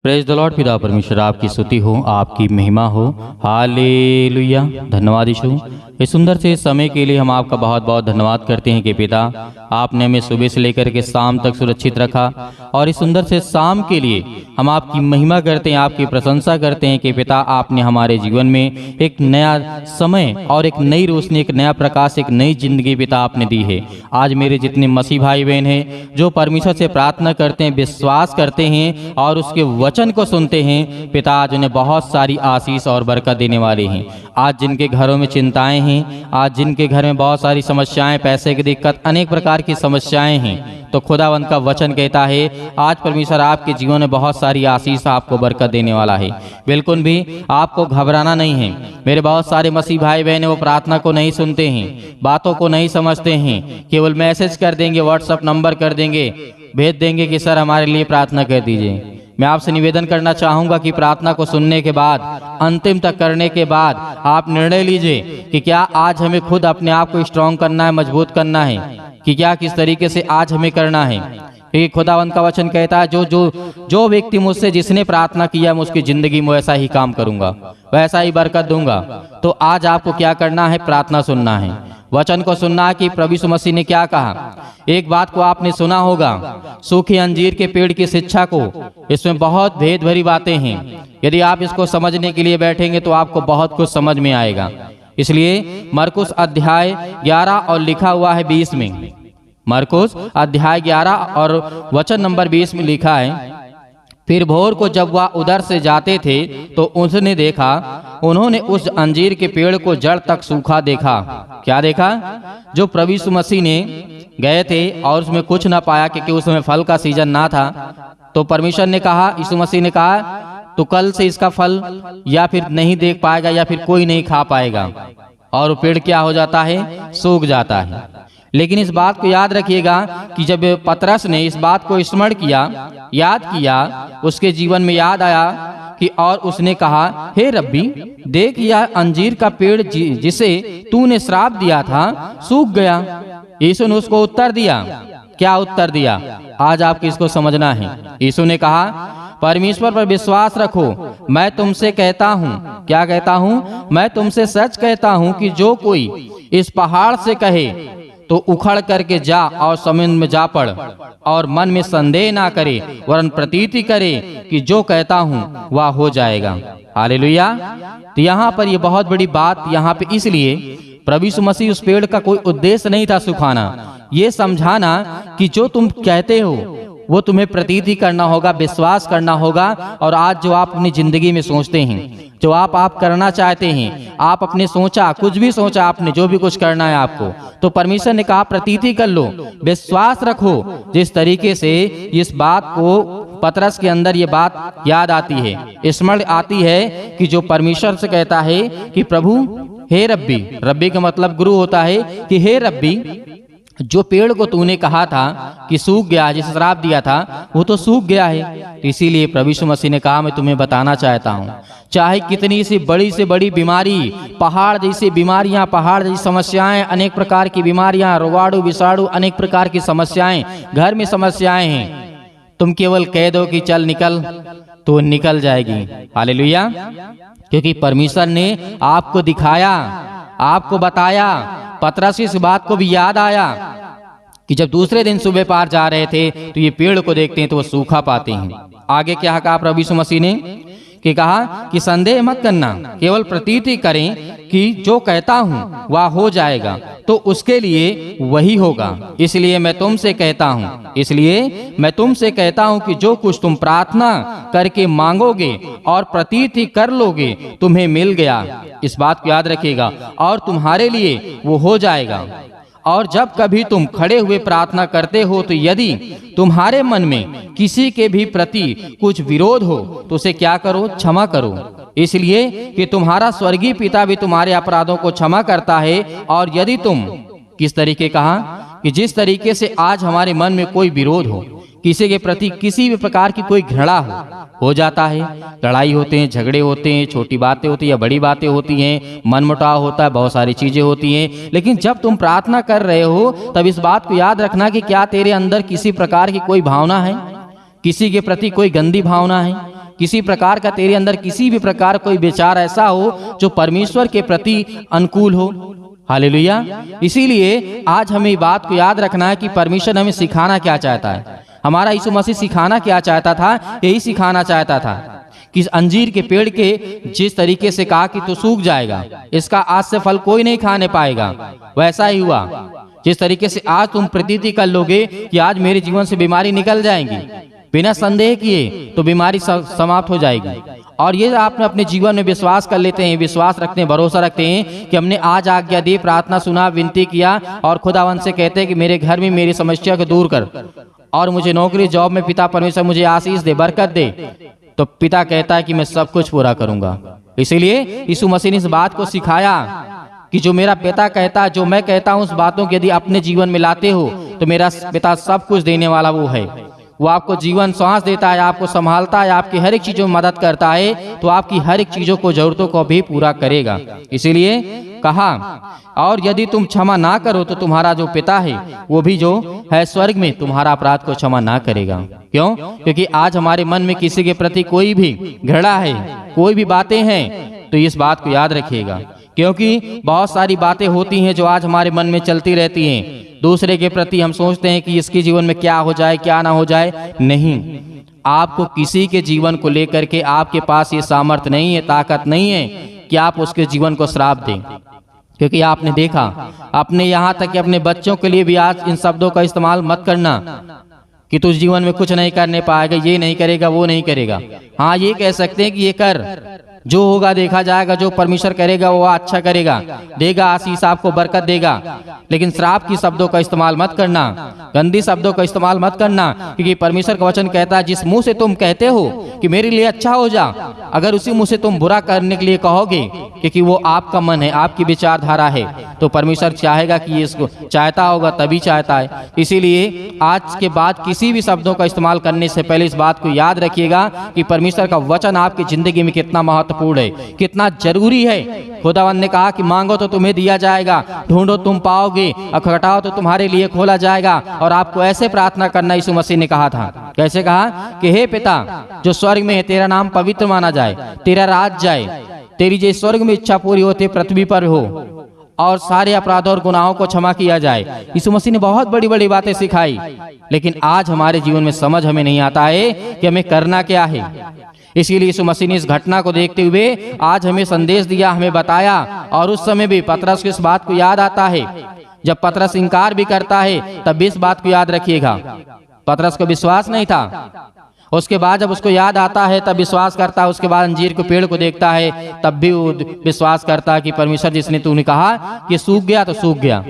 Praise the Lord. पिता परमेश्वर आपकी स्तुति हो, आपकी महिमा हो। हालेलुया। धन्यवाद यीशु। इस सुंदर से समय के लिए हम आपका बहुत बहुत धन्यवाद करते हैं कि पिता आपने हमें सुबह से लेकर के शाम तक सुरक्षित रखा, और इस सुंदर से शाम के लिए हम आपकी महिमा करते हैं, आपकी प्रशंसा करते हैं कि पिता आपने हमारे जीवन में एक नया समय और एक नई रोशनी, एक नया प्रकाश, एक नई जिंदगी पिता आपने दी है। आज मेरे जितने मसीह भाई बहन हैं जो परमेश्वर से प्रार्थना करते हैं, विश्वास करते हैं और उसके वचन को सुनते हैं, पिता आज उन्हें बहुत सारी आशीष और बरकत देने वाले हैं। आज जिनके घरों में चिंताएं हैं, आज जिनके घर में बहुत सारी समस्याएं, पैसे की दिक्कत, अनेक प्रकार की समस्याएं हैं, तो खुदावंत का वचन कहता है आज परमेश्वर आपके जीवन में बहुत सारी आशीष आपको बरकत देने वाला है। बिल्कुल भी आपको घबराना नहीं है। मेरे बहुत सारे मसीह भाई बहन वो प्रार्थना को नहीं सुनते हैं, बातों को नहीं समझते हैं, केवल मैसेज कर देंगे, व्हाट्सएप नंबर कर देंगे, भेज देंगे कि सर हमारे लिए प्रार्थना कर दीजिए। मैं आपसे निवेदन करना चाहूँगा कि प्रार्थना को सुनने के बाद, अंतिम तक करने के बाद आप निर्णय लीजिए कि क्या आज हमें खुद अपने आप को स्ट्रांग करना है, मजबूत करना है, कि क्या किस तरीके से आज हमें करना है। क्योंकि खुदावंत का वचन कहता है जो व्यक्ति मुझसे जिसने प्रार्थना किया मैं उसकी जिंदगी में वैसा ही काम करूँगा, वैसा ही बरकत दूंगा। तो आज आपको क्या करना है? प्रार्थना सुनना है, वचन को सुनना है कि प्रभु यीशु मसीह ने क्या कहा। एक बात को आपने सुना होगा, सूखे अंजीर के पेड़ की शिक्षा को, इसमें बहुत भेद भरी बातें हैं। यदि आप इसको समझने के लिए बैठेंगे तो आपको बहुत कुछ समझ में आएगा। इसलिए मरकुस अध्याय 11 और लिखा हुआ है 20 में, मरकुस अध्याय 11 और वचन नंबर 20 में लिखा है, फिर भोर को जब वह उधर से जाते थे तो उसने देखा, उन्होंने उस अंजीर के पेड़ को जड़ तक सूखा देखा। क्या देखा? जो प्रभु यीशु मसीह ने गए थे और उसमें कुछ ना पाया क्योंकि उसमें फल का सीजन ना था। तो परमेश्वर ने कहा, यीशु मसीह ने कहा तो कल से इसका फल या फिर नहीं देख पाएगा या फिर कोई नहीं खा पाएगा, और वो पेड़ क्या हो जाता है? सूख जाता है। लेकिन इस बात को याद रखिएगा कि जब पतरस ने इस बात को स्मरण किया, याद किया, उसके जीवन में याद आया कि और उसने कहा, हे रब्बी देख यह अंजीर का पेड़ जिसे तूने श्राप दिया था सूख गया। यीशु ने उसको उत्तर दिया। क्या उत्तर दिया? आज आपको इसको समझना है। यीशु ने कहा, परमेश्वर पर विश्वास रखो। मैं तुमसे कहता हूँ, क्या कहता हूँ? मैं तुमसे सच कहता हूँ कि जो कोई इस पहाड़ से कहे तो उखड़ करके जा और समुद्र में जा पड़, और मन में संदेह ना करे वरन प्रतीति करे कि जो कहता हूँ वह हो जाएगा। हालेलुया। तो यहाँ पर ये बहुत बड़ी बात यहाँ पे, इसलिए प्रभु यीशु मसीह उस पेड़ का कोई उद्देश्य नहीं था सुखाना, ये समझाना कि जो तुम कहते हो वो तुम्हें प्रतीति करना होगा, विश्वास करना होगा। और आज जो आप अपनी जिंदगी में सोचते हैं, जो आप करना चाहते हैं, आप अपने सोचा, कुछ भी सोचा आपने, जो भी कुछ करना है आपको, तो परमेश्वर ने कहा प्रतीति कर लो, विश्वास रखो। जिस तरीके से इस बात को पतरस के अंदर ये बात याद आती है, स्मरण आती है कि जो परमेश्वर से कहता है कि प्रभु हे रब्बी, रब्बी का मतलब गुरु होता है, कि हे रब्बी जो पेड़ को तूने कहा था कि सूख गया, जिसे श्राप दिया था वो तो सूख गया है। इसीलिए प्रभु यीशु मसीह ने कहा, मैं तुम्हें बताना चाहता हूँ, चाहे कितनी से बड़ी बीमारी, पहाड़ जैसी बीमारियाँ, पहाड़ जैसी समस्याएं, अनेक प्रकार की बीमारियाँ, रोगाणु विषाणु, अनेक प्रकार की समस्याएं, घर में समस्याएं हैं, तुम केवल कह दो कि चल निकल, तो निकल जाएगी। हालेलुया। क्योंकि परमेश्वर ने आपको दिखाया, आपको बताया। पतरस इस बात को भी याद आया कि जब दूसरे दिन सुबह पार जा रहे थे तो ये पेड़ को देखते हैं तो वो सूखा पाते हैं। आगे क्या कहा प्रभु यीशु मसीह ने? कि कहा कि संदेह मत करना, केवल प्रतीति करें कि जो कहता हूँ वह हो जाएगा, तो उसके लिए वही होगा। इसलिए मैं तुमसे कहता हूँ कि जो कुछ तुम प्रार्थना करके मांगोगे और प्रतीति कर लोगे तुम्हें मिल गया। इस बात को याद रखिएगा, और तुम्हारे लिए वो हो जाएगा। और जब कभी तुम खड़े हुए प्रार्थना करते हो तो यदि तुम्हारे मन में किसी के भी प्रति कुछ विरोध हो तो उसे क्या करो? क्षमा करो, इसलिए कि तुम्हारा स्वर्गीय पिता भी तुम्हारे अपराधों को क्षमा करता है। और यदि तुम, किस तरीके कहा? कि जिस तरीके से आज हमारे मन में कोई विरोध हो, किसी के प्रति किसी भी प्रकार की कोई घृणा हो जाता है, लड़ाई होते हैं, झगड़े होते हैं, छोटी बातें होती हैं या बड़ी बातें होती हैं, मनमुटाव होता है, बहुत सारी चीजें होती हैं। लेकिन जब तुम प्रार्थना कर रहे हो तब इस बात को याद रखना कि क्या तेरे अंदर किसी प्रकार की कोई भावना है, किसी के प्रति कोई गंदी भावना है, किसी प्रकार का तेरे अंदर किसी भी प्रकार कोई विचार ऐसा हो जो परमेश्वर के प्रति अनुकूल हो। हालेलुया। इसीलिए आज हमें बात को याद रखना है कि परमेश्वर हमें सिखाना क्या चाहता है। हमारा यीशु मसीह सिखाना क्या चाहता था, यही सिखाना चाहता था कि अंजीर के पेड़ के जिस तरीके से कहा कि तू सूख जाएगा, इसका आज से फल कोई नहीं खाने पाएगा, वैसा ही हुआ। जिस तरीके से आज तुम प्रतीति कर लोगे कि आज मेरे जीवन से बीमारी निकल जाएगी, बिना संदेह किए तो बीमारी समाप्त हो जाएगी। और ये आपने अपने जीवन में विश्वास कर लेते हैं, विश्वास रखते हैं, भरोसा रखते हैं कि हमने आज आज्ञा दी, प्रार्थना सुना, विनती किया और खुदावन से कहते हैं कि मेरे घर में मेरी समस्या को दूर कर और मुझे नौकरी जॉब में पिता परमेश्वर मुझे आशीष दे, बरकत दे, तो पिता कहता है कि मैं सब कुछ पूरा करूंगा। इसीलिए यीशु मसीह ने इस बात को सिखाया कि जो मेरा पिता कहता है, जो मैं कहता हूं, उस बातों को यदि अपने जीवन में लाते हो तो मेरा पिता सब कुछ देने वाला वो है। वो आपको जीवन सांस देता है, आपको संभालता है, आपकी हर एक चीजों में मदद करता है, तो आपकी हर एक चीजों को जरूरतों को भी पूरा करेगा। इसीलिए कहा, और यदि तुम क्षमा ना करो तो तुम्हारा जो पिता है वो भी जो है स्वर्ग में तुम्हारा अपराध को क्षमा ना करेगा। क्यों? क्योंकि आज हमारे मन में किसी के प्रति कोई भी घृणा है, कोई भी बातें हैं, तो इस बात को याद रखिएगा, क्योंकि बहुत सारी बातें होती हैं जो आज हमारे मन में चलती रहती हैं। दूसरे के प्रति हम सोचते हैं कि इसके जीवन में क्या हो जाए, क्या ना हो जाए। नहीं, आपको किसी के जीवन को लेकर के आपके पास ये सामर्थ्य नहीं है, ताकत नहीं है कि आप उसके जीवन को श्राप दें। क्योंकि आपने देखा, अपने यहाँ तक कि अपने बच्चों के लिए भी आज इन शब्दों का इस्तेमाल मत करना कि तू जीवन में कुछ नहीं करने पाएगा, ये नहीं करेगा, वो नहीं करेगा। हाँ, ये कह सकते हैं कि ये कर, जो होगा देखा जाएगा, जो परमेश्वर करेगा वो अच्छा करेगा, देगा आशीष, आपको बरकत देगा। लेकिन श्राप की शब्दों का इस्तेमाल मत करना, गंदी शब्दों का इस्तेमाल मत करना, क्योंकि परमेश्वर का वचन कहता है जिस मुंह से तुम कहते हो कि मेरे लिए अच्छा हो जा, अगर उसी मुंह से तुम बुरा करने के लिए कहोगे, क्योंकि वो आपका मन है, आपकी विचारधारा है, तो परमेश्वर चाहेगा कि इसको चाहता होगा तभी चाहता है। इसीलिए आज के बाद किसी भी शब्दों का इस्तेमाल करने से पहले इस बात को याद रखिएगा कि परमेश्वर का वचन आपकी जिंदगी में कितना महत्वपूर्ण है, कितना जरूरी है। खुदावंद ने कहा कि मांगो तो तुम्हें दिया जाएगा, ढूंढो तुम पाओगे, और खटखटाओ तो तुम्हारे लिए खोला जाएगा। और आपको ऐसे प्रार्थना करना यीशु मसीह ने कहा था। कैसे कहा? कि हे पिता जो स्वर्ग में है, तेरा नाम पवित्र माना जाए, तेरा राज जाए, तेरी जो स्वर्ग में इच्छा पूरी होती पृथ्वी पर हो, और सारे अपराधों और गुनाहों को क्षमा किया जाए। यीशु मसीह ने बहुत बड़ी बड़ी बातें सिखाई, लेकिन आज हमारे जीवन में समझ हमें नहीं आता है कि हमें करना क्या है। इसीलिए यीशु मसीह ने इस घटना को देखते हुए आज हमें संदेश दिया, हमें बताया। और उस समय भी पतरस को इस बात को याद आता है, जब पतरस इनकार भी करता है तब भी इस बात को याद रखिएगा। पतरस को विश्वास नहीं था, उसके बाद जब उसको याद आता है तब विश्वास करता है। उसके बाद अंजीर के पेड़ को देखता है तब भी वो विश्वास करता है कि परमेश्वर जिसने तूने कहा कि सूख गया तो सूख गया।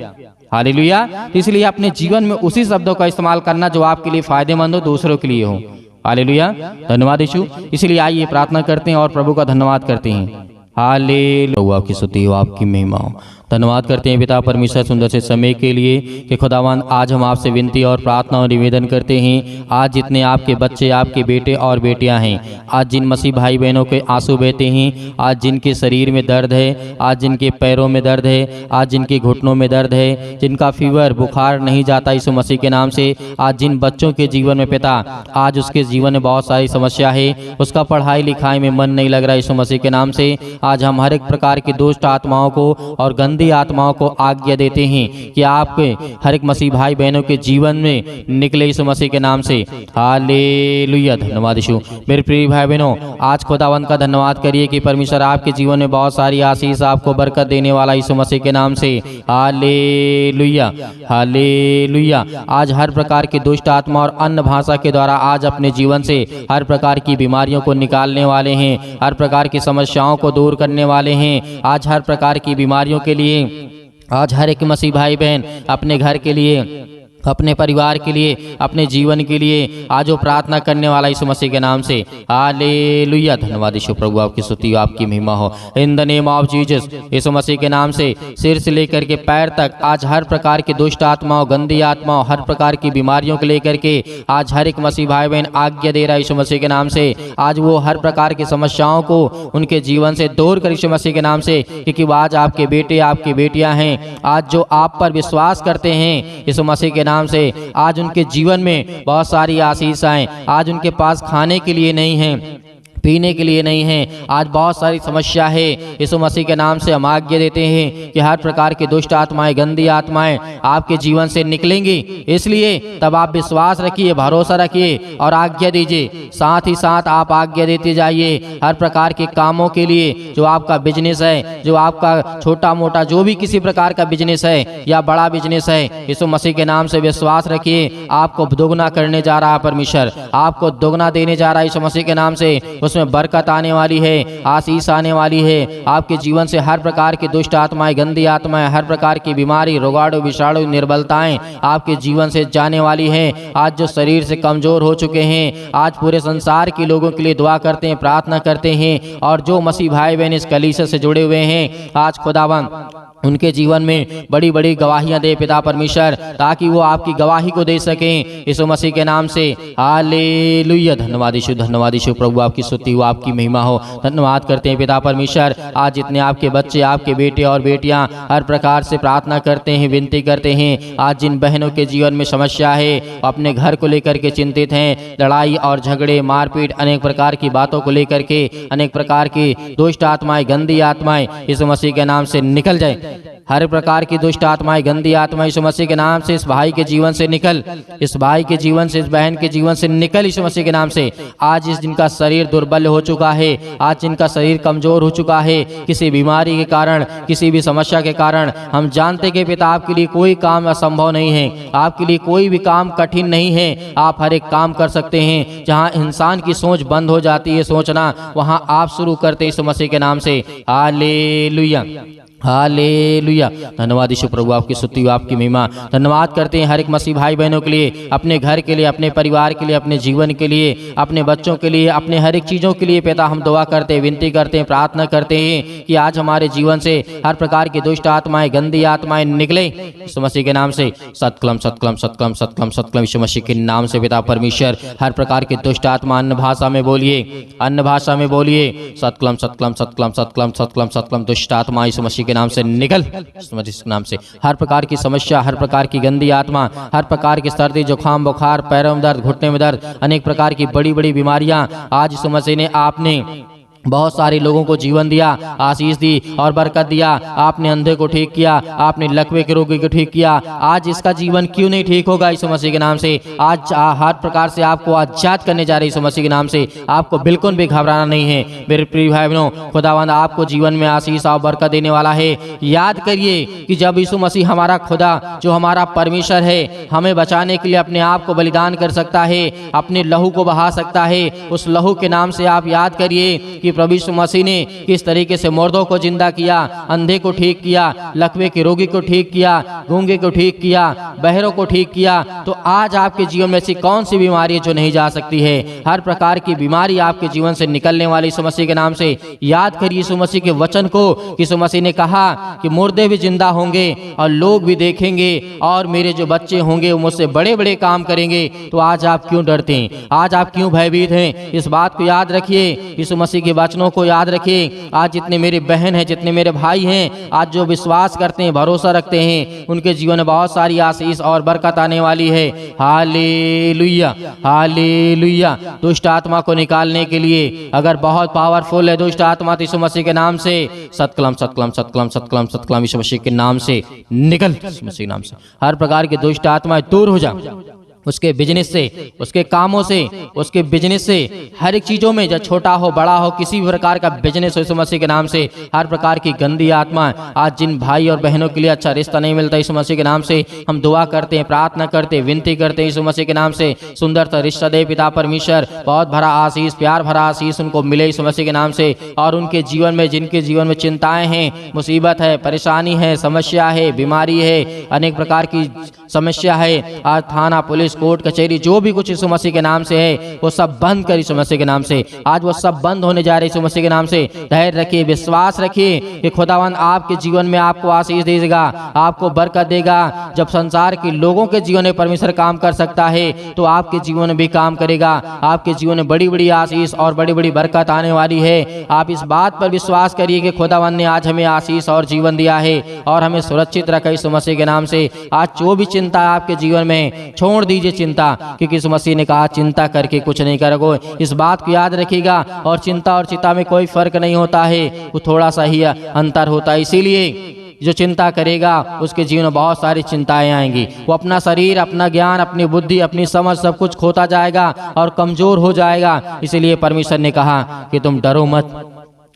हालेलुया। इसलिए अपने जीवन में उसी शब्दों का इस्तेमाल करना जो आपके लिए फायदेमंद हो, दूसरों के लिए हो। हालेलुया। धन्यवाद यीशु। इसलिए आइए प्रार्थना करते हैं और प्रभु का धन्यवाद करते हैं। हालेलुया। आपकी स्तुति हो, आपकी महिमा हो। धन्यवाद करते हैं पिता परमेश्वर सुंदर से समय के लिए कि खुदावन आज हम आपसे विनती और प्रार्थना और निवेदन करते हैं। आज जितने आपके बच्चे, आपके बेटे और बेटियां हैं, आज जिन मसीह भाई बहनों के आंसू बहते हैं, आज जिनके शरीर में दर्द है, आज जिनके पैरों में दर्द है, आज जिनके घुटनों में दर्द है, जिनका फीवर बुखार नहीं जाता यीशु मसीह के नाम से, आज जिन बच्चों के जीवन में पिता आज उसके जीवन में बहुत सारी समस्या है, उसका पढ़ाई लिखाई में मन नहीं लग रहा यीशु मसीह के नाम से, आज हम हर एक प्रकार की दुष्ट आत्माओं को और गंदी आत्माओं को आज्ञा देते हैं कि आपके हर एक मसीह भाई बहनों के जीवन में निकले यीशु मसीह के नाम से। हालेलुया। धन्यवाद यीशु। मेरे प्रिय भाई बहनों, आज खुदावंद का धन्यवाद करिए कि परमेश्वर आपके जीवन में बहुत सारी आशीष, आपको बरकत देने वाला यीशु मसीह के नाम से। Hallelujah, hallelujah. आज हर प्रकार की दुष्ट आत्मा और अन्य भाषा के द्वारा आज अपने जीवन से हर प्रकार की बीमारियों को निकालने वाले हैं, हर प्रकार की समस्याओं को दूर करने वाले हैं। आज हर प्रकार की बीमारियों के लिए आज हर एक मसीह भाई बहन अपने घर के लिए, अपने परिवार के लिए, अपने जीवन के लिए आज वो प्रार्थना करने वाला यीशु मसीह के नाम से। हालेलुया। धन्यवाद यीशु। प्रभु आपकी स्तुति, आपकी महिमा हो। In the name of Jesus. यीशु मसीह के नाम से सिर से लेकर के पैर तक आज हर प्रकार की दुष्ट आत्माओं, गंदी आत्माओं, हर प्रकार की बीमारियों को लेकर के आज हर एक मसीह भाई बहन आज्ञा दे रहा है यीशु मसीह के नाम से। आज वो हर प्रकार की समस्याओं को उनके जीवन से दूर कर यीशु मसीह के नाम से, क्योंकि आज आपके बेटे, आपकी बेटियां हैं आज जो आप पर विश्वास करते हैं यीशु मसीह के नाम से। आज उनके जीवन में बहुत सारी आशीष आए। आज उनके पास खाने के लिए नहीं है, पीने के लिए नहीं है। आज बहुत सारी समस्या है। यीशु मसीह के नाम से हम आज्ञा देते हैं कि हर प्रकार की दुष्ट आत्माएं, गंदी आत्माएं आपके जीवन से निकलेंगी। इसलिए तब आप विश्वास रखिए, भरोसा रखिए और आज्ञा दीजिए। साथ ही साथ आप आज्ञा देते जाइए हर प्रकार के कामों के लिए। जो आपका बिजनेस है, जो आपका छोटा मोटा जो भी किसी प्रकार का बिजनेस है या बड़ा बिजनेस है, यीशु मसीह के नाम से विश्वास रखिए। आपको दोगुना करने जा रहा है परमेश्वर, आपको दोगुना देने जा रहा है यीशु मसीह के नाम से। उसमें बरकत आने वाली है, आशीष आने वाली है। आपके जीवन से हर प्रकार की दुष्ट आत्माएं, गंदी आत्माएं, हर प्रकार की बीमारी, रोगाणु, विषाणु, निर्बलताएं आपके जीवन से जाने वाली हैं। आज जो शरीर से कमजोर हो चुके हैं, आज पूरे संसार के लोगों के लिए दुआ करते हैं, प्रार्थना करते हैं। और जो मसीह भाई बहन इस कलीसिया से जुड़े हुए हैं, आज खुदावन उनके जीवन में बड़ी बड़ी गवाहियां दे पिता परमेश्वर, ताकि वो आपकी गवाही को दे सकें यीशु मसीह के नाम से। हालेलुया। धन्यवाद यीशु, धन्यवाद यीशु। प्रभु आपकी स्तुति हो, आपकी महिमा हो। धन्यवाद करते हैं पिता परमेश्वर। आज जितने आपके बच्चे, आपके बेटे और बेटियां हर प्रकार से प्रार्थना करते हैं, विनती करते हैं, आज जिन बहनों के जीवन में समस्या है, अपने घर को लेकर के चिंतित हैं, लड़ाई और झगड़े, मारपीट, अनेक प्रकार की बातों को लेकर के, अनेक प्रकार की दुष्ट आत्माएं, गंदी आत्माएं यीशु मसीह के नाम से निकल जाए। हर प्रकार की दुष्ट आत्माएं, गंदी आत्माएं यीशु मसीह के नाम से इस भाई के जीवन से निकल, इस भाई के जीवन से, इस बहन के जीवन से निकल यीशु मसीह के नाम से। आज इस जिनका शरीर दुर्बल हो चुका है, आज जिनका शरीर कमजोर हो चुका है किसी बीमारी के कारण, किसी भी समस्या के कारण, हम जानते कि पिता आपके लिए कोई काम असंभव नहीं है, आपके लिए कोई भी काम कठिन नहीं है। आप हर एक काम कर सकते हैं। जहाँ इंसान की सोच बंद हो जाती है सोचना, वहाँ आप शुरू करते यीशु मसीह के नाम से। Hallelujah, hallelujah. धन्यवाद यीशु। प्रभु आपकी स्तुति हो, आपकी महिमा। धन्यवाद करते हैं हर एक मसीह भाई बहनों के लिए, अपने घर के लिए, अपने परिवार के लिए, अपने जीवन के लिए, अपने बच्चों के लिए, अपने हर एक चीज़ों के लिए पिता हम दुआ करते हैं, विनती करते हैं, प्रार्थना करते हैं कि आज हमारे जीवन से हर प्रकार की दुष्ट आत्माएं, गंदी आत्माएं निकले यीशु मसीह के नाम से। सतकलम सतकलम सतकलम सतकलम सतकलम यीशु मसीह के नाम से पिता परमेश्वर। हर प्रकार की दुष्ट आत्मा अन्य भाषा में बोलिए, अन्य भाषा में बोलिए। सतकलम सतकलम सतकलम सतकलम सतकलम सतकलम दुष्ट आत्मा यीशु मसीह नाम से निकल यीशु नाम से। हर प्रकार की समस्या, हर प्रकार की गंदी आत्मा, हर प्रकार की सर्दी, जुकाम, बुखार, पैरों में दर्द, घुटने में दर्द, अनेक प्रकार की बड़ी बड़ी बीमारियां, आज यीशु मसीह ने आपने बहुत सारे लोगों को जीवन दिया, आशीष दी और बरकत दिया। आपने अंधे को ठीक किया, आपने लकवे के रोगी को ठीक किया। आज इसका जीवन क्यों नहीं ठीक होगा यीशु मसीह के नाम से। आज हर प्रकार से आपको आजाद करने जा रहे यीशु मसीह के नाम से। आपको बिल्कुल भी घबराना नहीं है मेरे प्रिय भाई बहनों। खुदावंद आपको जीवन में आशीष और बरकत देने वाला है। याद करिए कि जब यीशु मसीह हमारा खुदा, जो हमारा परमेश्वर है, हमें बचाने के लिए अपने आप को बलिदान कर सकता है, अपने लहू को बहा सकता है, उस लहू के नाम से आप याद करिए कि प्रभु यीशु मसीह ने किस तरीके से मुर्दों को जिंदा किया, अंधे को ठीक किया, लकवे के रोगी को ठीक किया, गूंगे को ठीक किया, बहरों को ठीक किया। तो आज आपके जीवन में ऐसी कौन सी बीमारी है जो नहीं जा सकती है। हर प्रकार की बीमारी आपके जीवन से निकलने वाली यीशु मसीह के नाम से। याद करिए यीशु मसीह के वचन को। यीशु मसीह ने कहा कि मुर्दे भी जिंदा होंगे और लोग भी देखेंगे और मेरे जो बच्चे होंगे वो मुझसे बड़े बड़े काम करेंगे। तो आज आप क्यों डरते हैं, आज आप क्यों भयभीत हैं। इस बात को याद रखिए, यीशु मसीह के वचनों को याद रखिए। आज जितने मेरे बहन हैं, जितने मेरे भाई हैं, आज जो विश्वास करते हैं, भरोसा रखते हैं, उनके जीवन में बहुत सारी आशीष और बरकत आने वाली है। Hallelujah, hallelujah. दुष्ट आत्मा को निकालने के लिए अगर बहुत पावरफुल है दुष्ट आत्मा, तो यीशु मसीह के नाम से सतकलम सतकलम सतकलम सतकलम सतकलम यीशु मसीह के नाम से निकल, यीशु मसीह के नाम से हर प्रकार की दुष्ट आत्माएं दूर हो जा। उसके बिजनेस से, उसके कामों से, उसके बिजनेस से, हर एक चीज़ों में, जब छोटा हो बड़ा हो, किसी भी प्रकार का बिजनेस हो, यीशु मसीह के नाम से हर प्रकार की गंदी आत्मा, आज जिन भाई और बहनों के लिए अच्छा रिश्ता नहीं मिलता, यीशु मसीह के नाम से हम दुआ करते हैं, प्रार्थना करते हैं, विनती करते हैं, यीशु मसीह के नाम से सुंदर सा रिश्ता दे पिता परमेश्वर। बहुत भरा आशीष, प्यार भरा आशीष उनको मिले यीशु मसीह के नाम से। और उनके जीवन में, जिनके जीवन में चिंताएं हैं, मुसीबत है, परेशानी है, समस्या है, बीमारी है, अनेक प्रकार की समस्या है, आज थाना, पुलिस, कोर्ट कचहरी, जो भी कुछ यीशु मसीह के नाम से है वो सब बंद कर यीशु मसीह के नाम से। आज वो सब बंद होने जा रहे यीशु मसीह के नाम से। धैर्य रखिए, विश्वास रखिए कि खुदावंद आपके जीवन में आपको आशीष देगा, आपको बरकत देगा। जब संसार के लोगों के जीवन में परमेश्वर काम कर सकता है तो आपके जीवन में भी काम करेगा। आपके जीवन में बड़ी बड़ी आशीष और बड़ी बड़ी बरकत आने वाली है। आप इस बात पर विश्वास करिए कि खुदावंद ने आज हमें आशीष और जीवन दिया है और हमें सुरक्षित रखा यीशु मसीह के नाम से। आज जो भी चिंता आपके जीवन में, छोड़ दीजिए चिंता, क्योंकि यीशु मसीह ने कहा चिंता करके कुछ नहीं करोगे। इस बात को याद रखिएगा। और चिंता और चिंता में कोई फर्क नहीं होता है, वो थोड़ा सा ही अंतर होता है। इसीलिए जो चिंता करेगा उसके जीवन में बहुत सारी चिंताएं आएंगी। वो अपना शरीर, अपना ज्ञान, अपनी बुद्धि, अपनी समझ सब कुछ खोता जाएगा और कमजोर हो जाएगा। इसलिए परमेश्वर ने कहा कि तुम डरो मत,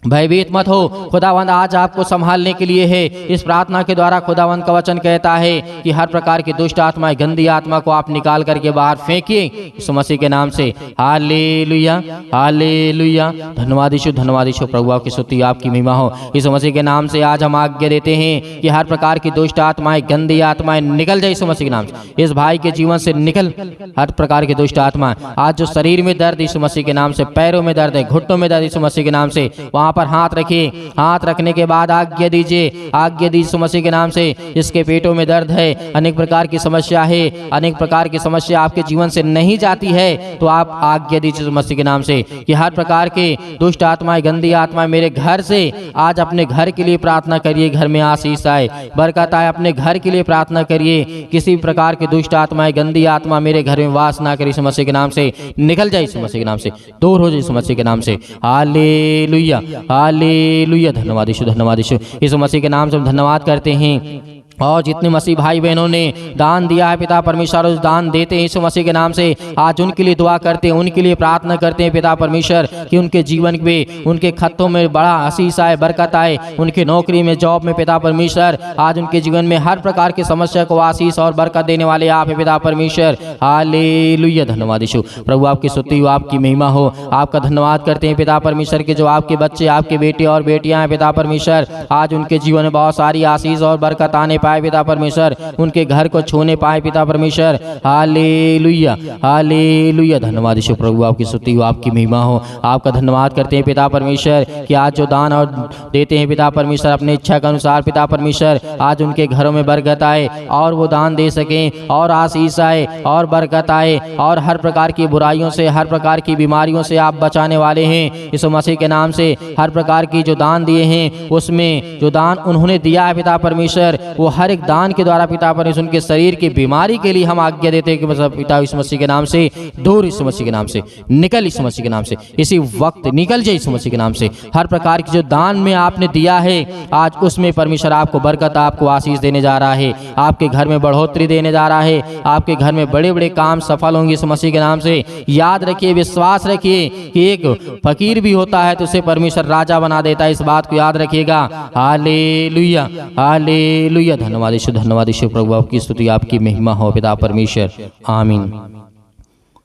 भयभीत मत हो। खुदावंद आज आपको संभालने के लिए है। इस प्रार्थना के द्वारा खुदावंद का वचन कहता है कि हर प्रकार की दुष्ट आत्मा, गंदी आत्मा को आप निकाल करके बाहर फेंकिए यीशु मसीह के नाम से। Hallelujah, hallelujah. धन्यवाद यीशु, धन्यवाद यीशु। प्रभु आपकी स्तुति, आपकी महिमा हो। यीशु मसीह के नाम से आज हम आज्ञा देते हैं कि हर प्रकार की दुष्ट आत्माएं, गंदी आत्माएं निकल जाए यीशु मसीह के नाम से। इस भाई के जीवन से निकल हर प्रकार की दुष्ट आत्मा। आज जो शरीर में दर्द यीशु मसीह के नाम से, पैरों में दर्द है, घुटनों में दर्द यीशु मसीह के नाम से, वहां पर हाथ रखिए। हाथ रखने के बाद आज्ञा दीजिए, आज्ञा दीजिए यीशु मसीह के नाम से। जिसके पेटों में दर्द है, अनेक प्रकार की समस्या है, अनेक प्रकार की समस्या आपके जीवन से नहीं जाती है, तो आप आज्ञा दीजिए यीशु मसीह के नाम से कि हर प्रकार के दुष्ट आत्माएं, गंदी आत्माएं मेरे घर से आज अपने घर के लिए प्रार्थना करिए। घर में आशीष आए, बरकत आए। अपने घर के लिए प्रार्थना करिए। किसी भी प्रकार की दुष्ट आत्माएं, गंदी आत्मा मेरे घर में वास ना करे यीशु मसीह के नाम से। निकल जाए यीशु मसीह के नाम से, दूर हो जाए यीशु मसीह के नाम से। Hallelujah, hallelujah. धन्यवाद यीशु, धन्यवाद यीशु। यीशु मसीह के नाम से हम धन्यवाद करते हैं। और जितने मसीह भाई बहनों ने दान दिया है पिता परमेश्वर, उस दान देते हैं यीशु मसीह के नाम से। आज उनके लिए दुआ करते हैं, उनके लिए प्रार्थना करते हैं पिता परमेश्वर कि उनके जीवन में, उनके खातों में बड़ा आशीष आए, बरकत आए। उनके नौकरी में, जॉब में पिता परमेश्वर आज उनके जीवन में हर प्रकार की समस्या को आशीष और बरकत देने वाले आप है पिता परमेश्वर। हालेलुया, धन्यवाद यीशु। प्रभु आपकी स्तुति हो, आपकी महिमा हो। आपका धन्यवाद करते हैं पिता परमेश्वर के जो आपके बच्चे, आपके बेटे और बेटियां हैं पिता परमेश्वर, आज उनके जीवन में बहुत सारी आशीष और बरकत आने पाए पिता परमेश्वर, उनके घर को छूने पाए पिता परमेश्वर। Hallelujah, hallelujah. धन्यवाद यीशु। प्रभु आपकी स्तुति हो, आपकी महिमा हो। आपका धन्यवाद करते हैं पिता परमेश्वर कि आज जो दान और देते हैं पिता परमेश्वर अपने इच्छा के अनुसार पिता परमेश्वर, आज उनके घरों में बरकत आए और वो दान दे सकें और आशीष आए और बरकत आए और हर प्रकार की बुराइयों से, हर प्रकार की बीमारियों से आप बचाने वाले हैं यीशु मसीह के नाम से। हर प्रकार की जो दान दिए हैं, उसमें जो दान उन्होंने दिया है पिता परमेश्वर, वो हर एक दान के द्वारा पिता परमेश्वर उनके शरीर की बीमारी के लिए हम आज्ञा देते हैं कि मतलब पिता यीशु मसीह के नाम से दूर, यीशु मसीह के नाम से निकल, यीशु मसीह के नाम से इसी वक्त निकल जाए यीशु मसीह के नाम से। हर प्रकार की जो दान में आपने दिया है आज उसमें परमेश्वर आपको बरकत, आपको आशीष देने जा रहा है। आपके घर में बढ़ोतरी देने जा रहा है। आपके घर में बड़े बड़े काम सफल होंगे यीशु मसीह के नाम से। याद रखिए, विश्वास रखिए कि एक फकीर भी होता है तो उसे परमेश्वर राजा बना देता है। इस बात को याद रखिएगा। Hallelujah, hallelujah. धन्यवाद यीशु, धन्यवाद यीशु। प्रभु आपकी स्तुति, आपकी महिमा हो पिता परमेश्वर। आमीन।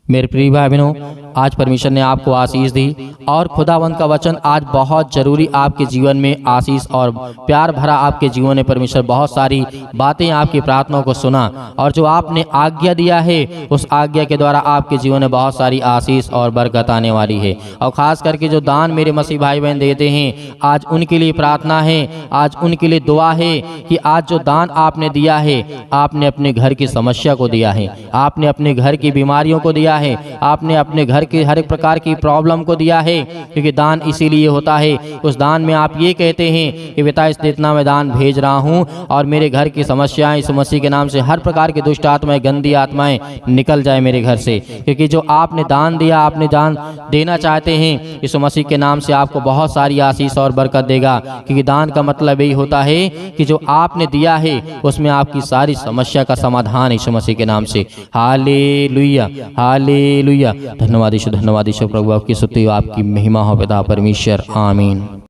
मेरे प्रिय भाई बहनों, आज परमेश्वर ने आपको आशीष दी और खुदावंत का वचन आज बहुत जरूरी आपके जीवन में आशीष और प्यार भरा आपके जीवन में परमेश्वर बहुत सारी बातें आपकी प्रार्थनाओं को सुना और जो आपने आज्ञा दिया है उस आज्ञा के द्वारा आपके जीवन में बहुत सारी आशीष और बरकत आने वाली है। और खास करके जो दान मेरे मसीह भाई बहन देते हैं आज उनके लिए प्रार्थना है, आज उनके लिए दुआ है कि आज जो दान आपने दिया है, आपने अपने घर की समस्या को दिया है, आपने अपने घर की बीमारियों को दिया है, आपने अपने घर की हर एक प्रकार की प्रॉब्लम को दिया है। क्योंकि दान इसीलिए होता है, उस दान में आप ये कहते हैं कि पिता इतना मैं दान भेज रहा हूँ और मेरे घर की समस्याएं यीशु मसीह के नाम से हर प्रकार की दुष्ट आत्माएं, गंदी आत्माएं निकल जाए मेरे घर से। क्योंकि जो आपने दान दिया, आपने दान देना चाहते हैं यीशु मसीह के नाम से आपको बहुत सारी आशीष और बरकत देगा। क्योंकि दान का मतलब यही होता है कि जो आपने दिया है उसमें आपकी सारी समस्या का समाधान यीशु मसीह के नाम से। Hallelujah, hallelujah. धन्यवाद यीशु, धन्यवाद यीशु। प्रभु आपकी स्तुति, आपकी महिमा हो पिता परमेश्वर। आमीन।